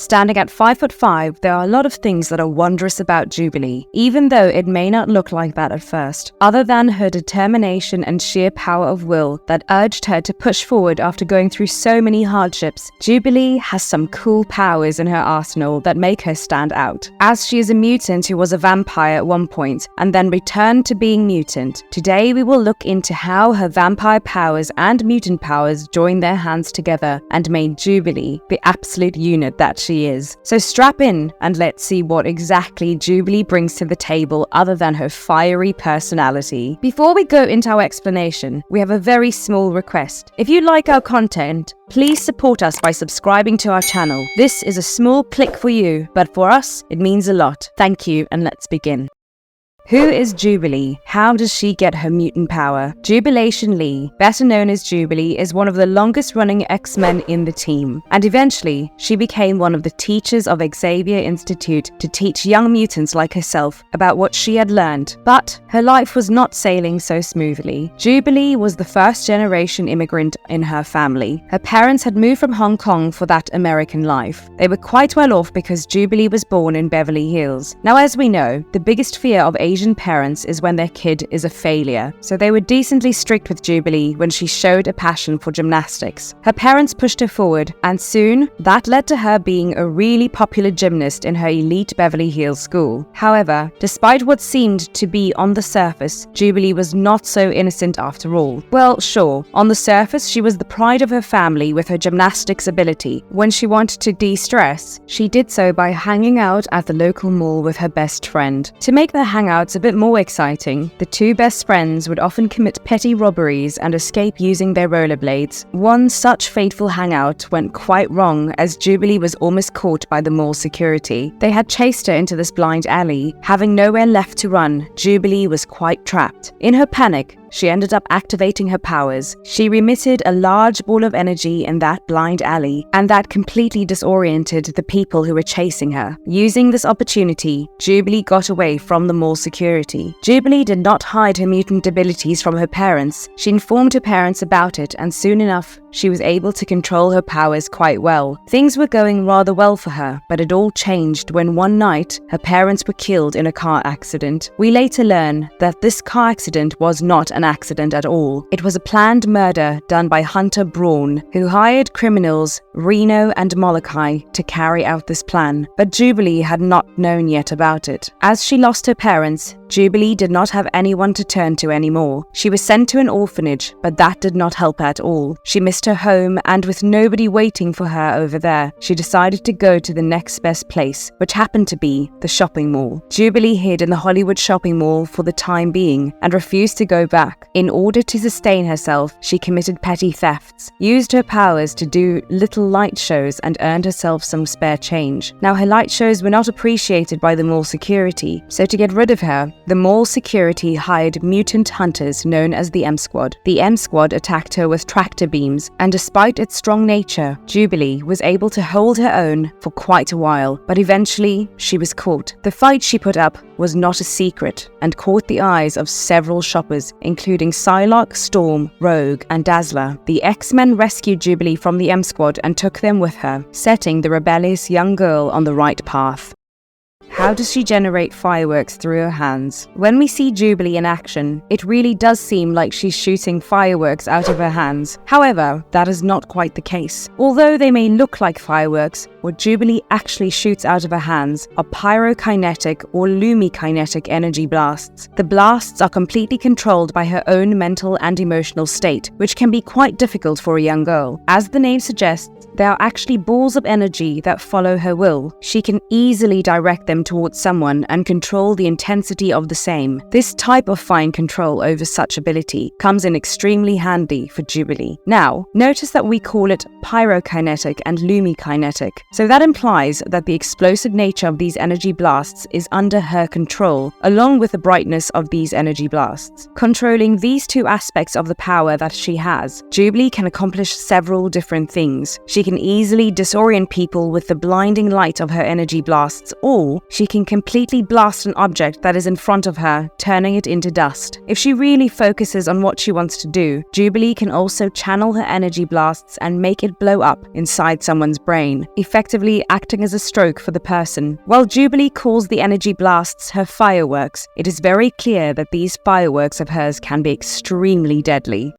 Standing at 5'5", there are a lot of things that are wondrous about Jubilee, even though it may not look like that at first, other than her determination and sheer power of will that urged her to push forward after going through so many hardships. Jubilee has some cool powers in her arsenal that make her stand out. As she is a mutant who was a vampire at one point and then returned to being mutant, today we will look into how her vampire powers and mutant powers joined their hands together and made Jubilee the absolute unit that she is. So strap in and let's see what exactly Jubilee brings to the table other than her fiery personality. Before we go into our explanation, we have a very small request. If you like our content, please support us by subscribing to our channel. This is a small click for you, but for us, it means a lot. Thank you, and let's begin. Who is Jubilee? How does she get her mutant power? Jubilation Lee, better known as Jubilee, is one of the longest running X-Men in the team, and eventually she became one of the teachers of Xavier Institute to teach young mutants like herself about what she had learned. But her life was not sailing so smoothly. Jubilee was the first generation immigrant in her family. Her parents had moved from Hong Kong for that American life. They were quite well off because Jubilee was born in Beverly Hills. Now, as we know, the biggest fear of Asian parents is when their kid is a failure, so they were decently strict with Jubilee when she showed a passion for gymnastics. Her parents pushed her forward, and soon that led to her being a really popular gymnast in her elite Beverly Hills school. However, despite what seemed to be on the surface, Jubilee was not so innocent after all. Well, sure, on the surface she was the pride of her family with her gymnastics ability. When she wanted to de-stress, she did so by hanging out at the local mall with her best friend. To make their hangouts a bit more exciting, the two best friends would often commit petty robberies and escape using their rollerblades. One such fateful hangout went quite wrong as Jubilee was almost caught by the mall security. They had chased her into this blind alley. Having nowhere left to run, Jubilee was quite trapped. In her panic, she ended up activating her powers. She emitted a large ball of energy in that blind alley, and that completely disoriented the people who were chasing her. Using this opportunity, Jubilee got away from the mall security. Jubilee did not hide her mutant abilities from her parents. She informed her parents about it, and soon enough, she was able to control her powers quite well. Things were going rather well for her, but it all changed when one night, her parents were killed in a car accident. We later learn that this car accident was not an accident at all. It was a planned murder done by Hunter Braun, who hired criminals Reno and Molokai to carry out this plan. But Jubilee had not known yet about it. As she lost her parents, Jubilee did not have anyone to turn to anymore. She was sent to an orphanage, but that did not help at all. She missed her home, and with nobody waiting for her over there, she decided to go to the next best place, which happened to be the shopping mall. Jubilee hid in the Hollywood shopping mall for the time being and refused to go back. In order to sustain herself, she committed petty thefts, used her powers to do little light shows, and earned herself some spare change. Now, her light shows were not appreciated by the mall security, so to get rid of her, the mall security hired mutant hunters known as the M Squad. The M Squad attacked her with tractor beams, and despite its strong nature, Jubilee was able to hold her own for quite a while, but eventually she was caught. The fight she put up was not a secret and caught the eyes of several shoppers, including Psylocke, Storm, Rogue, and Dazzler. The X-Men rescued Jubilee from the M Squad and took them with her, setting the rebellious young girl on the right path. How does she generate fireworks through her hands? When we see Jubilee in action, it really does seem like she's shooting fireworks out of her hands. However, that is not quite the case. Although they may look like fireworks, what Jubilee actually shoots out of her hands are pyrokinetic or lumikinetic energy blasts. The blasts are completely controlled by her own mental and emotional state, which can be quite difficult for a young girl. As the name suggests, they are actually balls of energy that follow her will. She can easily direct them towards someone and control the intensity of the same. This type of fine control over such ability comes in extremely handy for Jubilee. Now, notice that we call it pyrokinetic and lumikinetic. So that implies that the explosive nature of these energy blasts is under her control, along with the brightness of these energy blasts. Controlling these two aspects of the power that she has, Jubilee can accomplish several different things. She She can easily disorient people with the blinding light of her energy blasts, or she can completely blast an object that is in front of her, turning it into dust. If she really focuses on what she wants to do, Jubilee can also channel her energy blasts and make it blow up inside someone's brain, effectively acting as a stroke for the person. While Jubilee calls the energy blasts her fireworks, it is very clear that these fireworks of hers can be extremely deadly.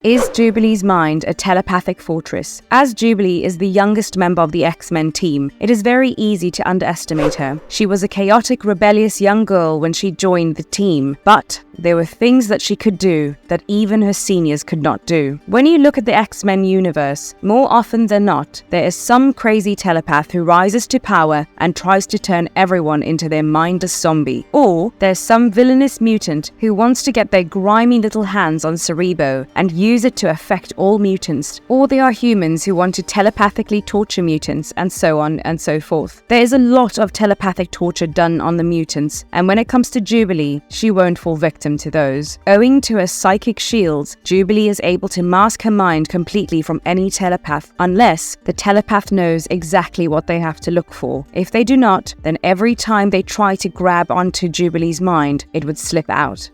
Is Jubilee's mind a telepathic fortress? As Jubilee is the youngest member of the X-Men team, it is very easy to underestimate her. She was a chaotic, rebellious young girl when she joined the team, but there were things that she could do that even her seniors could not do. When you look at the X-Men universe, more often than not, there is some crazy telepath who rises to power and tries to turn everyone into their mindless zombie. Or there's some villainous mutant who wants to get their grimy little hands on Cerebro and use it to affect all mutants. Or there are humans who want to telepathically torture mutants, and so on and so forth. There is a lot of telepathic torture done on the mutants, and when it comes to Jubilee, she won't fall victim to those. Owing to her psychic shields, Jubilee is able to mask her mind completely from any telepath, unless the telepath knows exactly what they have to look for. If they do not, then every time they try to grab onto Jubilee's mind, it would slip out.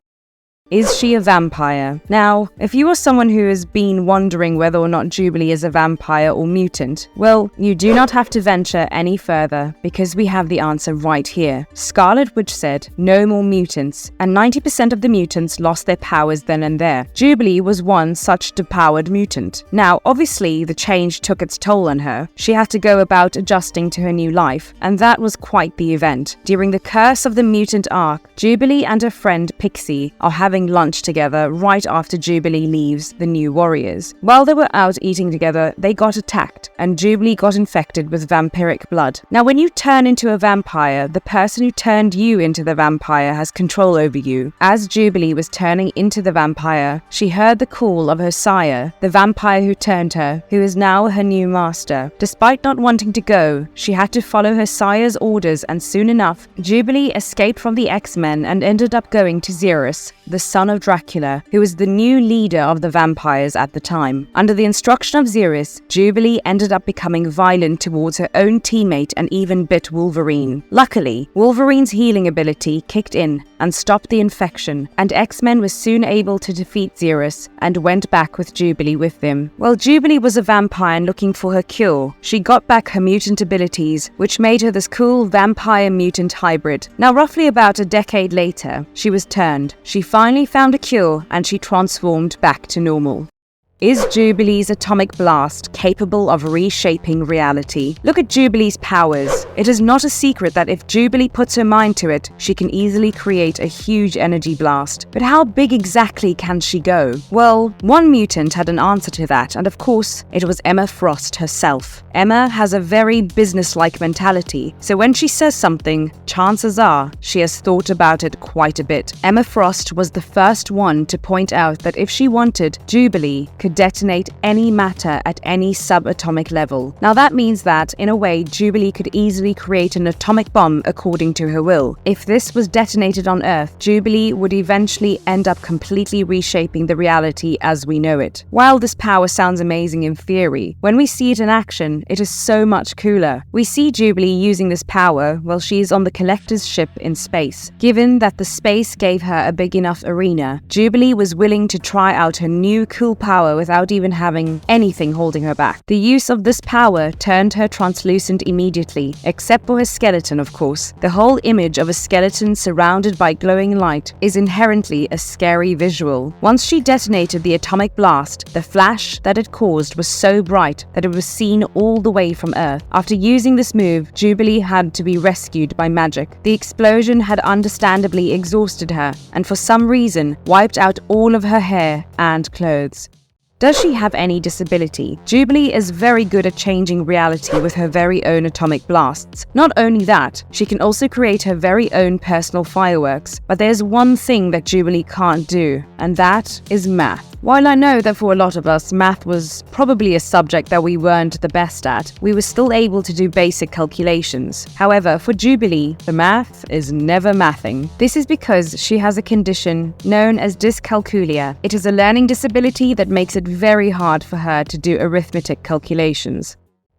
Is she a vampire? Now, if you are someone who has been wondering whether or not Jubilee is a vampire or mutant, well, you do not have to venture any further, because we have the answer right here. Scarlet Witch said, "No more mutants," and 90% of the mutants lost their powers then and there. Jubilee was one such depowered mutant. Now, obviously, the change took its toll on her. She had to go about adjusting to her new life, and that was quite the event. During the Curse of the Mutant arc, Jubilee and her friend Pixie are having lunch together right after Jubilee leaves the New Warriors. While they were out eating together, they got attacked, and Jubilee got infected with vampiric blood. Now, when you turn into a vampire, the person who turned you into the vampire has control over you. As Jubilee was turning into the vampire, she heard the call of her sire, the vampire who turned her, who is now her new master. Despite not wanting to go, she had to follow her sire's orders, and soon enough, Jubilee escaped from the X-Men and ended up going to Xerus, the son of Dracula, who was the new leader of the vampires at the time. Under the instruction of Xerus, Jubilee ended up becoming violent towards her own teammate and even bit Wolverine. Luckily, Wolverine's healing ability kicked in and stopped the infection, and X-Men was soon able to defeat Xerus and went back with Jubilee with them. While Jubilee was a vampire and looking for her cure, she got back her mutant abilities, which made her this cool vampire-mutant hybrid. Now, roughly about a decade later, she was turned. She finally found a cure, and she transformed back to normal. Is Jubilee's atomic blast capable of reshaping reality? Look at Jubilee's powers. It is not a secret that if Jubilee puts her mind to it, she can easily create a huge energy blast. But how big exactly can she go? Well, one mutant had an answer to that, and of course, it was Emma Frost herself. Emma has a very business-like mentality, so when she says something, chances are she has thought about it quite a bit. Emma Frost was the first one to point out that if she wanted, Jubilee could detonate any matter at any subatomic level. Now that means that, in a way, Jubilee could easily create an atomic bomb according to her will. If this was detonated on Earth, Jubilee would eventually end up completely reshaping the reality as we know it. While this power sounds amazing in theory, when we see it in action, it is so much cooler. We see Jubilee using this power while she is on the Collector's ship in space. Given that the space gave her a big enough arena, Jubilee was willing to try out her new cool power without even having anything holding her back. The use of this power turned her translucent immediately, except for her skeleton, of course. The whole image of a skeleton surrounded by glowing light is inherently a scary visual. Once she detonated the atomic blast, the flash that it caused was so bright that it was seen all the way from Earth. After using this move, Jubilee had to be rescued by magic. The explosion had understandably exhausted her, and for some reason, wiped out all of her hair and clothes. Does she have any disability? Jubilee is very good at changing reality with her very own atomic blasts. Not only that, she can also create her very own personal fireworks. But there's one thing that Jubilee can't do, and that is math. While I know that for a lot of us, math was probably a subject that we weren't the best at, we were still able to do basic calculations. However, for Jubilee, the math is never mathing. This is because she has a condition known as dyscalculia. It is a learning disability that makes it very hard for her to do arithmetic calculations.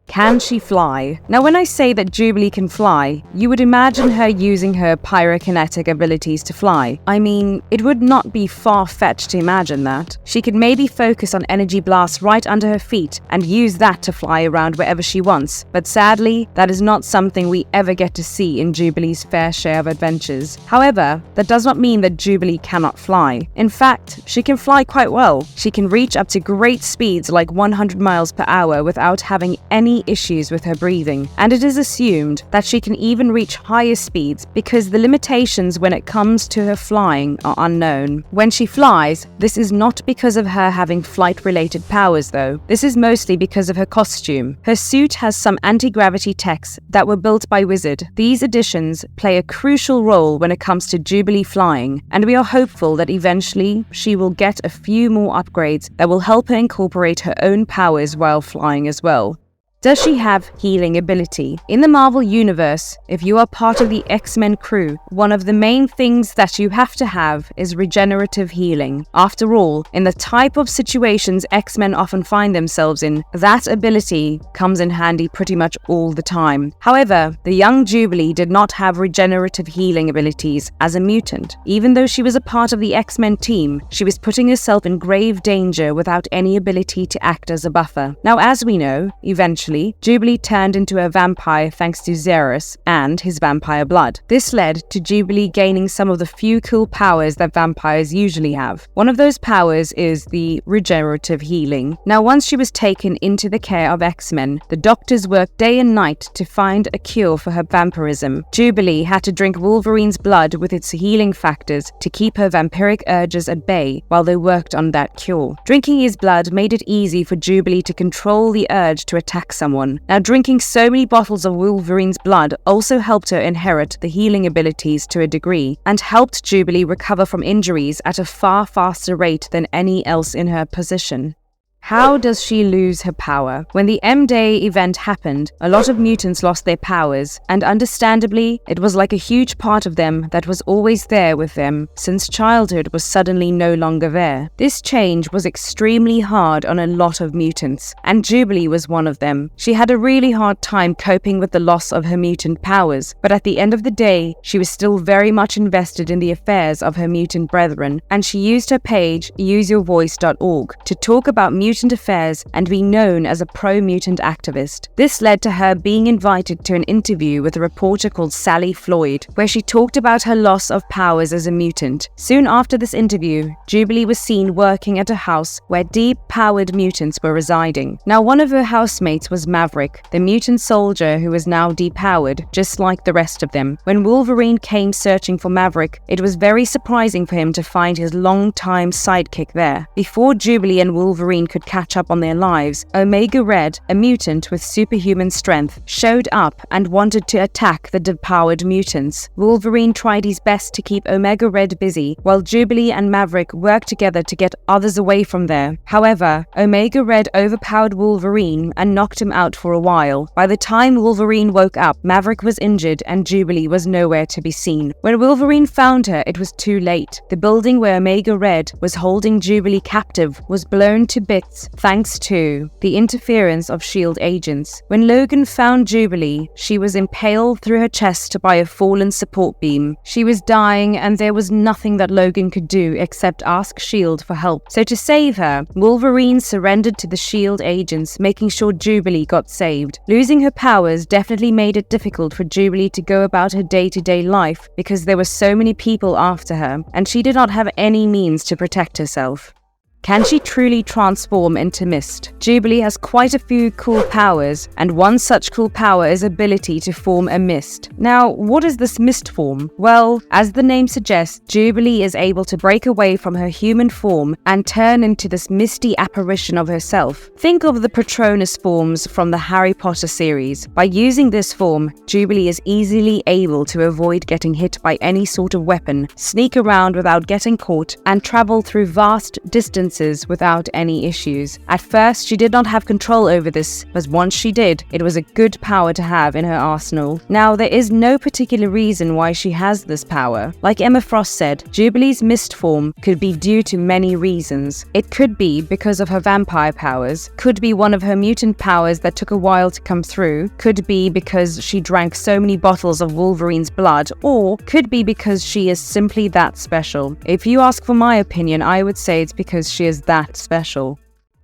Can she fly? Now, when I say that Jubilee can fly, you would imagine her using her pyrokinetic abilities to fly. I mean, it would not be far-fetched to imagine that. She could maybe focus on energy blasts right under her feet and use that to fly around wherever she wants. But sadly, that is not something we ever get to see in Jubilee's fair share of adventures. However, that does not mean that Jubilee cannot fly. In fact, she can fly quite well. She can reach up to great speeds like 100 miles per hour without having any issues with her breathing, and it is assumed that she can even reach higher speeds because the limitations when it comes to her flying are unknown. When she flies, this is not because of her having flight-related powers though. This is mostly because of her costume. Her suit has some anti-gravity techs that were built by Wizard. These additions play a crucial role when it comes to Jubilee flying, and we are hopeful that eventually she will get a few more upgrades that will help her incorporate her own powers while flying as well. Does she have healing ability? In the Marvel Universe, if you are part of the X-Men crew, one of the main things that you have to have is regenerative healing. After all, in the type of situations X-Men often find themselves in, that ability comes in handy pretty much all the time. However, the young Jubilee did not have regenerative healing abilities as a mutant. Even though she was a part of the X-Men team, she was putting herself in grave danger without any ability to act as a buffer. Now, as we know, eventually, Jubilee turned into a vampire thanks to Xerus and his vampire blood. This led to Jubilee gaining some of the few cool powers that vampires usually have. One of those powers is the regenerative healing. Now, once she was taken into the care of X-Men, the doctors worked day and night to find a cure for her vampirism. Jubilee had to drink Wolverine's blood with its healing factors to keep her vampiric urges at bay while they worked on that cure. Drinking his blood made it easy for Jubilee to control the urge to attack someone. Now, drinking so many bottles of Wolverine's blood also helped her inherit the healing abilities to a degree, and helped Jubilee recover from injuries at a far faster rate than any else in her position. How does she lose her power? When the M-Day event happened, a lot of mutants lost their powers, and understandably, it was like a huge part of them that was always there with them since childhood was suddenly no longer there. This change was extremely hard on a lot of mutants, and Jubilee was one of them. She had a really hard time coping with the loss of her mutant powers, but at the end of the day, she was still very much invested in the affairs of her mutant brethren, and she used her page, useyourvoice.org, to talk about mutant affairs and be known as a pro-mutant activist. This led to her being invited to an interview with a reporter called Sally Floyd, where she talked about her loss of powers as a mutant. Soon after this interview, Jubilee was seen working at a house where deep-powered mutants were residing. Now, one of her housemates was Maverick, the mutant soldier who was now depowered, just like the rest of them. When Wolverine came searching for Maverick, it was very surprising for him to find his long-time sidekick there. Before Jubilee and Wolverine could catch up on their lives, Omega Red, a mutant with superhuman strength, showed up and wanted to attack the depowered mutants. Wolverine tried his best to keep Omega Red busy, while Jubilee and Maverick worked together to get others away from there. However, Omega Red overpowered Wolverine and knocked him out for a while. By the time Wolverine woke up, Maverick was injured and Jubilee was nowhere to be seen. When Wolverine found her, it was too late. The building where Omega Red was holding Jubilee captive was blown to bits thanks to the interference of S.H.I.E.L.D. agents. When Logan found Jubilee, she was impaled through her chest by a fallen support beam. She was dying, and there was nothing that Logan could do except ask S.H.I.E.L.D. for help. So to save her, Wolverine surrendered to the S.H.I.E.L.D. agents, making sure Jubilee got saved. Losing her powers definitely made it difficult for Jubilee to go about her day-to-day life because there were so many people after her, and she did not have any means to protect herself. Can she truly transform into mist? Jubilee has quite a few cool powers, and one such cool power is ability to form a mist. Now, what is this mist form? Well, as the name suggests, Jubilee is able to break away from her human form and turn into this misty apparition of herself. Think of the Patronus forms from the Harry Potter series. By using this form, Jubilee is easily able to avoid getting hit by any sort of weapon, sneak around without getting caught, and travel through vast distances senses without any issues. At first, she did not have control over this, but once she did, it was a good power to have in her arsenal. Now, there is no particular reason why she has this power. Like Emma Frost said, Jubilee's mist form could be due to many reasons. It could be because of her vampire powers, could be one of her mutant powers that took a while to come through, could be because she drank so many bottles of Wolverine's blood, or could be because she is simply that special. If you ask for my opinion, I would say it's because she is that special.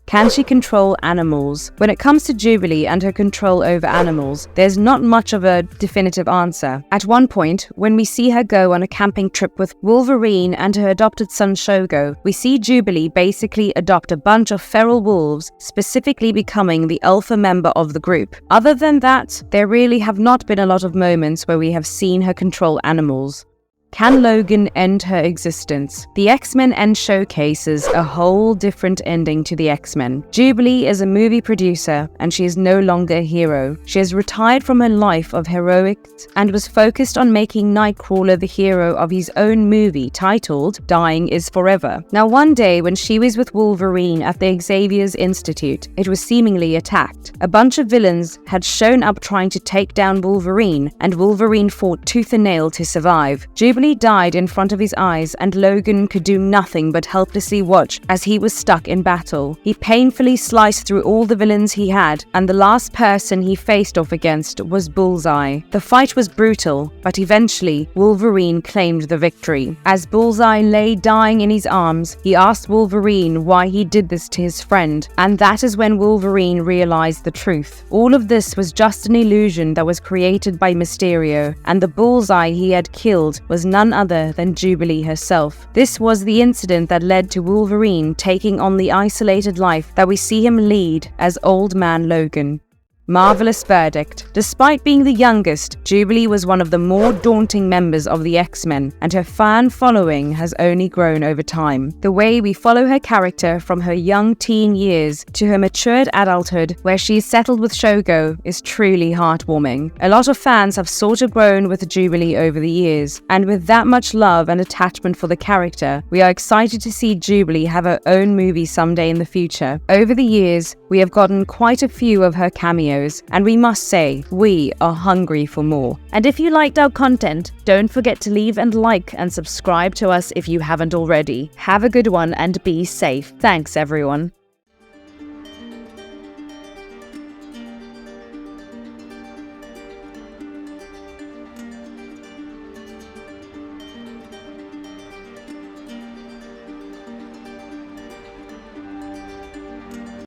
Can she control animals? When it comes to Jubilee and her control over animals, there's not much of a definitive answer. At one point, when we see her go on a camping trip with Wolverine and her adopted son Shogo, we see Jubilee basically adopt a bunch of feral wolves, specifically becoming the alpha member of the group. Other than that, there really have not been a lot of moments where we have seen her control animals. Can Logan end her existence? The X-Men end showcases a whole different ending to the X-Men. Jubilee is a movie producer, and she is no longer a hero. She has retired from her life of heroics and was focused on making Nightcrawler the hero of his own movie titled Dying is Forever. Now, one day when she was with Wolverine at the Xavier's Institute, it was seemingly attacked. A bunch of villains had shown up trying to take down Wolverine, and Wolverine fought tooth and nail to survive. Jubilee died in front of his eyes, and Logan could do nothing but helplessly watch as he was stuck in battle. He painfully sliced through all the villains he had, and the last person he faced off against was Bullseye. The fight was brutal, but eventually Wolverine claimed the victory. As Bullseye lay dying in his arms, he asked Wolverine why he did this to his friend, and that is when Wolverine realized the truth. All of this was just an illusion that was created by Mysterio, and the Bullseye he had killed was none other than Jubilee herself. This was the incident that led to Wolverine taking on the isolated life that we see him lead as Old Man Logan. Marvelous verdict. Despite being the youngest, Jubilee was one of the more daunting members of the X-Men, and her fan following has only grown over time. The way we follow her character from her young teen years to her matured adulthood, where she is settled with Shogo, is truly heartwarming. A lot of fans have sort of grown with Jubilee over the years, and with that much love and attachment for the character, we are excited to see Jubilee have her own movie someday in the future. Over the years, we have gotten quite a few of her cameos, and we must say, we are hungry for more. And if you liked our content, don't forget to leave and like and subscribe to us if you haven't already. Have a good one and be safe. Thanks, everyone.